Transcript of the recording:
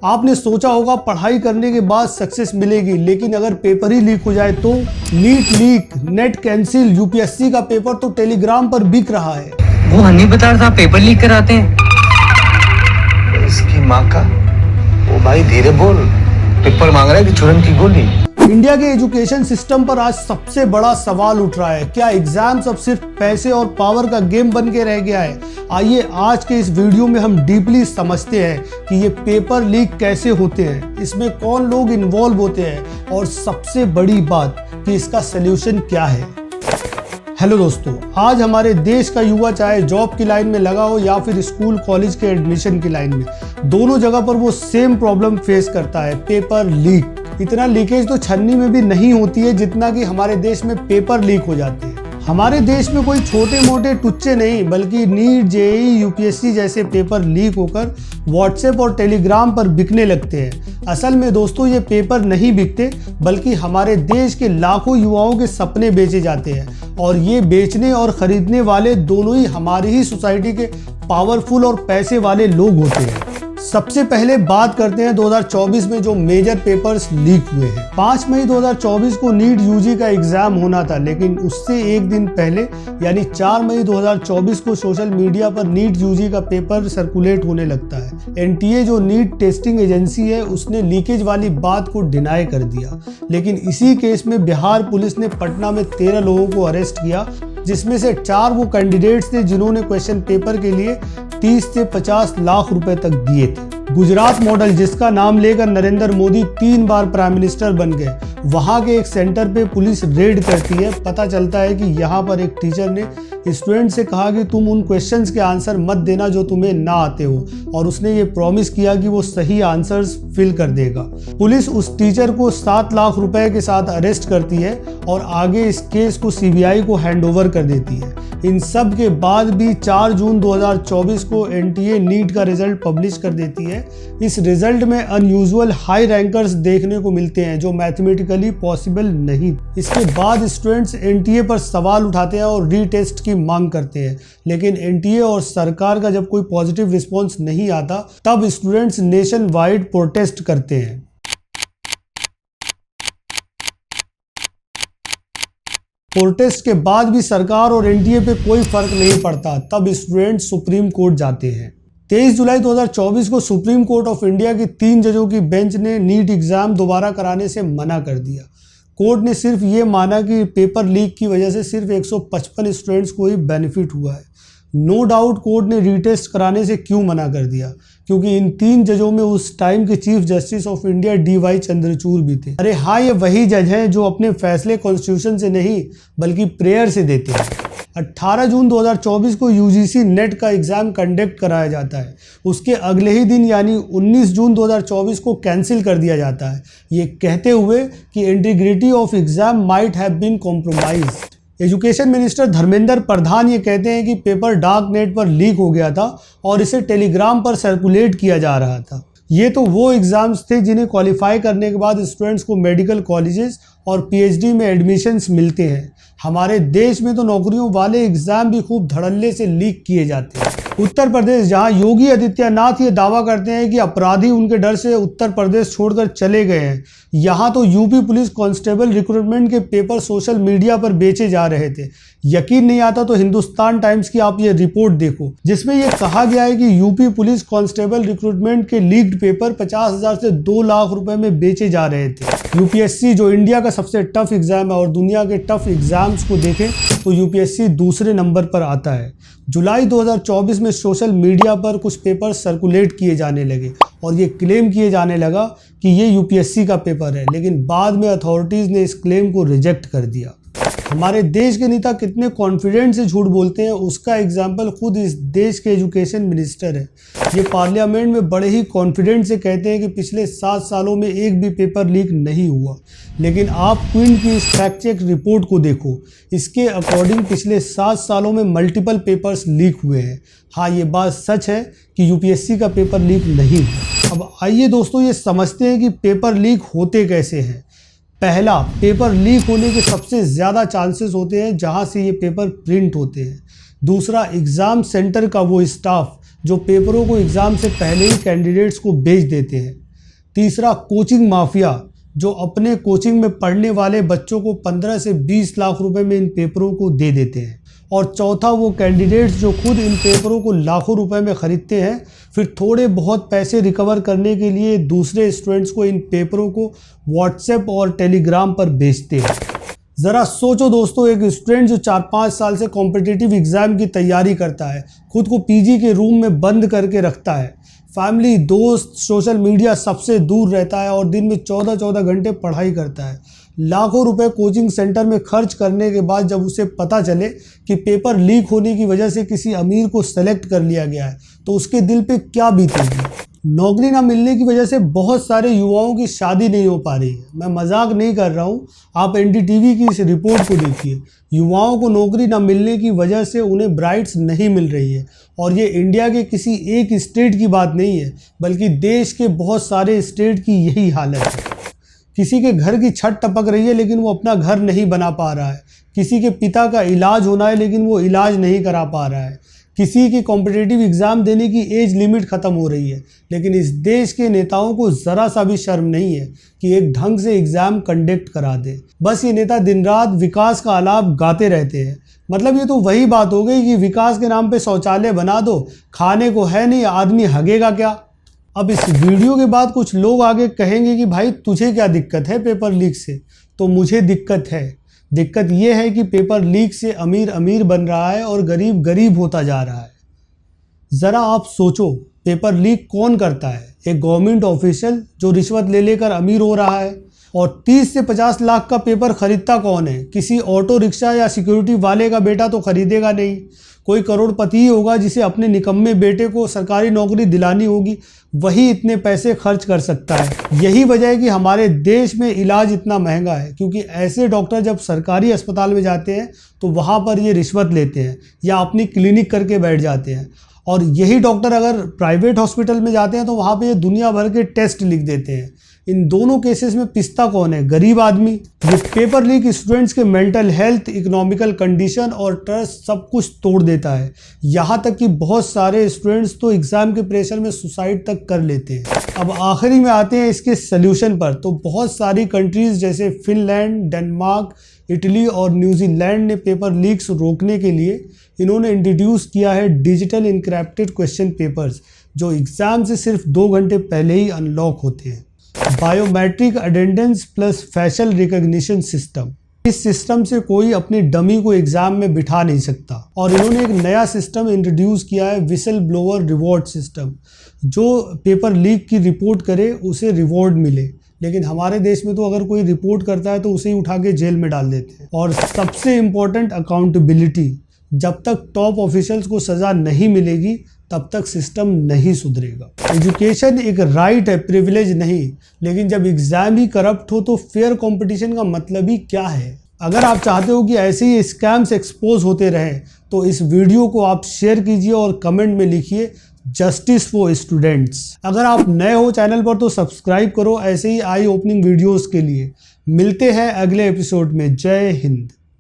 आपने सोचा होगा पढ़ाई करने के बाद सक्सेस मिलेगी, लेकिन अगर पेपर ही लीक हो जाए तो? NEET leak, NET cancel, UPSC का पेपर तो टेलीग्राम पर बिक रहा है। वो नहीं बता रहा था पेपर लीक कराते हैं। इसकी माँ का, ओ भाई धीरे बोल, पेपर मांग रहा है कि चूरन की गोली। इंडिया के एजुकेशन सिस्टम पर आज सबसे बड़ा सवाल उठ रहा है, क्या एग्जाम्स अब सिर्फ पैसे और पावर का गेम बन के रह गया है? आइए आज के इस वीडियो में हम डीपली समझते हैं कि ये पेपर लीक कैसे होते हैं, इसमें कौन लोग इन्वॉल्व होते हैं और सबसे बड़ी बात कि इसका सलूशन क्या है। हेलो दोस्तों, आज हमारे देश का युवा चाहे जॉब की लाइन में लगा हो या फिर स्कूल कॉलेज के एडमिशन की लाइन में, दोनों जगह पर वो सेम प्रॉब्लम फेस करता है, पेपर लीक। इतना लीकेज तो छन्नी में भी नहीं होती है जितना कि हमारे देश में पेपर लीक हो जाते हैं। हमारे देश में कोई छोटे मोटे टुच्चे नहीं, बल्कि नीट, जेईई, यूपीएससी जैसे पेपर लीक होकर व्हाट्सएप और टेलीग्राम पर बिकने लगते हैं। असल में दोस्तों ये पेपर नहीं बिकते, बल्कि हमारे देश के लाखों युवाओं के सपने बेचे जाते हैं, और ये बेचने और खरीदने वाले दोनों ही हमारी ही सोसाइटी के पावरफुल और पैसे वाले लोग होते हैं। सबसे पहले बात करते हैं 2024 में जो मेजर पेपर्स लीक हुए हैं। 5 मई 2024 को नीट यूजी का एग्जाम होना था, लेकिन उससे एक दिन पहले यानी 4 मई 2024 को सोशल मीडिया पर नीट यूजी का पेपर सर्कुलेट होने लगता है। एनटीए जो नीट टेस्टिंग एजेंसी है उसने लीकेज वाली बात को डिनाई कर दिया, लेकिन इसी केस में बिहार पुलिस ने पटना में 13 लोगों को अरेस्ट किया, जिसमें से 4 वो कैंडिडेट्स थे जिन्होंने क्वेश्चन पेपर के लिए 30 से 50 लाख रुपए तक दिए थे। गुजरात मॉडल, जिसका नाम लेकर नरेंद्र मोदी 3 बार प्राइम मिनिस्टर बन गए, वहां के एक सेंटर पे पुलिस रेड करती है। पता चलता है कि यहाँ पर एक टीचर ने स्टूडेंट से कहा कि तुम उन क्वेश्चंस के आंसर मत देना जो तुम्हें ना आते हो, और उसने ये प्रॉमिस किया कि वो सही आंसर्स फिल कर देगा। पुलिस उस टीचर को 7 लाख रुपए के साथ अरेस्ट करती है और आगे इस केस को सीबीआई को हैंडओवर कर देती है। इन सब के बाद भी 4 जून 2024 को एनटीए नीट का रिजल्ट पब्लिश कर देती है। इस रिजल्ट में अनयूजुअल हाई रैंकर्स देखने को मिलते हैं जो मैथमेटिकली पॉसिबल नहीं। इसके बाद स्टूडेंट्स एनटीए पर सवाल उठाते हैं और रीटेस्ट की मांग करते हैं, लेकिन एनटीए और सरकार का जब कोई पॉजिटिव रिस्पॉन्स नहीं आता तब स्टूडेंट्स नेशन वाइड प्रोटेस्ट करते हैं। प्रोटेस्ट के बाद भी सरकार और एनटीए पे कोई फर्क नहीं पड़ता, तब स्टूडेंट्स सुप्रीम कोर्ट जाते हैं। 23 जुलाई 2024 को सुप्रीम कोर्ट ऑफ इंडिया की 3 जजों की बेंच ने नीट एग्जाम दोबारा कराने से मना कर दिया। कोर्ट ने सिर्फ ये माना कि पेपर लीक की वजह से सिर्फ 155 स्टूडेंट्स को ही बेनिफिट हुआ है। नो डाउट कोर्ट ने रीटेस्ट कराने से क्यों मना कर दिया, क्योंकि इन 3 जजों में उस टाइम के chief justice of India DY Chandrachud भी थे। अरे हाँ, ये वही जज हैं जो अपने फैसले कॉन्स्टिट्यूशन से नहीं बल्कि प्रेयर से देते हैं। 18 जून 2024 को यूजीसी नेट का एग्जाम कंडक्ट कराया जाता है। उसके अगले ही दिन यानी 19 जून 2024 को कैंसिल कर दिया जाता है, ये कहते हुए कि integrity of exam might have been compromised. Education minister Dharmendra Pradhan ये कहते हैं कि पेपर डार्क नेट पर लीक हो गया था और इसे टेलीग्राम पर सर्कुलेट किया जा रहा था। ये तो वो एग्जाम्स थे जिन्हें क्वालिफाई करने के बाद स्टूडेंट्स को मेडिकल कॉलेजेस और पीएचडी में एडमिशन्स मिलते हैं। हमारे देश में तो नौकरियों वाले एग्जाम भी खूब धड़ल्ले से लीक किए जाते हैं। उत्तर प्रदेश, जहां योगी आदित्यनाथ ये दावा करते हैं कि अपराधी उनके डर से उत्तर प्रदेश छोड़कर चले गए हैं, यहां तो यूपी पुलिस कांस्टेबल रिक्रूटमेंट के पेपर सोशल मीडिया पर बेचे जा रहे थे। यकीन नहीं आता तो हिंदुस्तान टाइम्स की आप ये रिपोर्ट देखो, जिसमें यह कहा गया है कि यूपी पुलिस कांस्टेबल रिक्रूटमेंट के लीक्ड पेपर 50,000 से 2 लाख रुपए में बेचे जा रहे थे। यूपीएससी जो इंडिया का सबसे टफ एग्जाम है और दुनिया के टफ एग्जाम्स को देखें तो यूपीएससी दूसरे नंबर पर आता है। जुलाई 2024 में सोशल मीडिया पर कुछ पेपर सर्कुलेट किए जाने लगे और ये क्लेम किए जाने लगा कि ये यूपीएससी का पेपर है, लेकिन बाद में अथॉरिटीज़ ने इस क्लेम को रिजेक्ट कर दिया। हमारे देश के नेता कितने कॉन्फिडेंट से झूठ बोलते हैं उसका एग्जाम्पल खुद इस देश के एजुकेशन मिनिस्टर है। ये पार्लियामेंट में बड़े ही कॉन्फिडेंट से कहते हैं कि पिछले 7 सालों में एक भी पेपर लीक नहीं हुआ, लेकिन आप क्विन की इस फैक्ट चेक रिपोर्ट को देखो। इसके अकॉर्डिंग पिछले 7 सालों में मल्टीपल पेपर्स लीक हुए हैं। हाँ, ये बात सच है कि यूपीएससी का पेपर लीक नहीं हुआ। अब आइए दोस्तों ये समझते हैं कि पेपर लीक होते कैसे हैं। पहला, पेपर लीक होने के सबसे ज़्यादा चांसेस होते हैं जहां से ये पेपर प्रिंट होते हैं। दूसरा, एग्ज़ाम सेंटर का वो स्टाफ जो पेपरों को एग्ज़ाम से पहले ही कैंडिडेट्स को भेज देते हैं। तीसरा कोचिंग माफिया, जो अपने कोचिंग में पढ़ने वाले बच्चों को 15 से 20 लाख रुपए में इन पेपरों को दे देते हैं। और चौथा वो कैंडिडेट्स जो खुद इन पेपरों को लाखों रुपए में ख़रीदते हैं, फिर थोड़े बहुत पैसे रिकवर करने के लिए दूसरे स्टूडेंट्स को इन पेपरों को व्हाट्सएप और टेलीग्राम पर बेचते हैं। ज़रा सोचो दोस्तों, एक स्टूडेंट जो 4-5 साल से कॉम्पिटिटिव एग्ज़ाम की तैयारी करता है, खुद को पीजी के रूम में बंद करके रखता है, फैमिली, दोस्त, सोशल मीडिया सबसे दूर रहता है और दिन में 14-14 घंटे पढ़ाई करता है, लाखों रुपए कोचिंग सेंटर में खर्च करने के बाद जब उसे पता चले कि पेपर लीक होने की वजह से किसी अमीर को सेलेक्ट कर लिया गया है, तो उसके दिल पे क्या बीतेगी। नौकरी ना मिलने की वजह से बहुत सारे युवाओं की शादी नहीं हो पा रही है। मैं मजाक नहीं कर रहा हूँ, आप एनडीटीवी की इस रिपोर्ट को देखिए। युवाओं को नौकरी ना मिलने की वजह से उन्हें ब्राइट्स नहीं मिल रही है, और ये इंडिया के किसी एक स्टेट की बात नहीं है, बल्कि देश के बहुत सारे स्टेट की यही हालत है। किसी के घर की छत टपक रही है लेकिन वो अपना घर नहीं बना पा रहा है। किसी के पिता का इलाज होना है लेकिन वो इलाज नहीं करा पा रहा है। किसी की कॉम्पिटिटिव एग्ज़ाम देने की एज लिमिट ख़त्म हो रही है, लेकिन इस देश के नेताओं को ज़रा सा भी शर्म नहीं है कि एक ढंग से एग्ज़ाम कंडक्ट करा दे। बस ये नेता दिन रात विकास का आलाप गाते रहते हैं। मतलब ये तो वही बात हो गई कि विकास के नाम पे शौचालय बना दो, खाने को है नहीं, आदमी हगेगा क्या। अब इस वीडियो के बाद कुछ लोग आगे कहेंगे कि भाई तुझे क्या दिक्कत है पेपर लीक से, तो मुझे दिक्कत है। दिक्कत ये है कि पेपर लीक से अमीर अमीर बन रहा है और गरीब गरीब होता जा रहा है। ज़रा आप सोचो, पेपर लीक कौन करता है? एक गवर्नमेंट ऑफिशियल जो रिश्वत ले लेकर अमीर हो रहा है। और 30 से 50 लाख का पेपर खरीदता कौन है? किसी ऑटो रिक्शा या सिक्योरिटी वाले का बेटा तो खरीदेगा नहीं। कोई करोड़पति ही होगा जिसे अपने निकम्मे बेटे को सरकारी नौकरी दिलानी होगी, वही इतने पैसे खर्च कर सकता है। यही वजह है कि हमारे देश में इलाज इतना महंगा है, क्योंकि ऐसे डॉक्टर जब सरकारी अस्पताल में जाते हैं तो वहाँ पर ये रिश्वत लेते हैं या अपनी क्लिनिक करके बैठ जाते हैं। और यही डॉक्टर अगर प्राइवेट हॉस्पिटल में जाते हैं तो वहाँ पे ये दुनिया भर के टेस्ट लिख देते हैं। इन दोनों केसेस में पिसता कौन है? गरीब आदमी। ये पेपर लीक स्टूडेंट्स के मेंटल हेल्थ, इकोनॉमिकल कंडीशन और ट्रस्ट सब कुछ तोड़ देता है। यहाँ तक कि बहुत सारे स्टूडेंट्स तो एग्ज़ाम के प्रेशर में सुसाइड तक कर लेते हैं। अब आखिरी में आते हैं इसके सल्यूशन पर। तो बहुत सारी कंट्रीज़ जैसे फिनलैंड, डेनमार्क, इटली और न्यूजीलैंड ने पेपर लीक्स रोकने के लिए इन्होंने इंट्रोड्यूस किया है डिजिटल इनक्रिप्टेड क्वेश्चन पेपर्स, जो एग्ज़ाम से सिर्फ 2 घंटे पहले ही अनलॉक होते हैं। Biometric attendance plus facial recognition system. इस सिस्टम से कोई अपनी डमी को एग्जाम में बिठा नहीं सकता। और इन्होंने एक नया सिस्टम इंट्रोड्यूस किया है, विसल ब्लोअर रिवॉर्ड सिस्टम। जो पेपर लीक की रिपोर्ट करे उसे रिवॉर्ड मिले, लेकिन हमारे देश में तो अगर कोई रिपोर्ट करता है तो उसे ही उठा के जेल में डाल देते हैं। और सबसे इम्पोर्टेंट, अकाउंटेबिलिटी। जब तक टॉप ऑफिशियल्स को सज़ा नहीं मिलेगी तब तक सिस्टम नहीं सुधरेगा। एजुकेशन एक राइट है, प्रिविलेज नहीं। लेकिन जब एग्ज़ाम ही करप्ट हो तो फेयर कंपटीशन का मतलब ही क्या है? अगर आप चाहते हो कि ऐसे ही स्कैम्स एक्सपोज होते रहें तो इस वीडियो को आप शेयर कीजिए और कमेंट में लिखिए जस्टिस फॉर स्टूडेंट्स। अगर आप नए हो चैनल पर तो सब्सक्राइब करो ऐसे ही आई ओपनिंग वीडियोज़ के लिए। मिलते हैं अगले एपिसोड में। जय हिंद।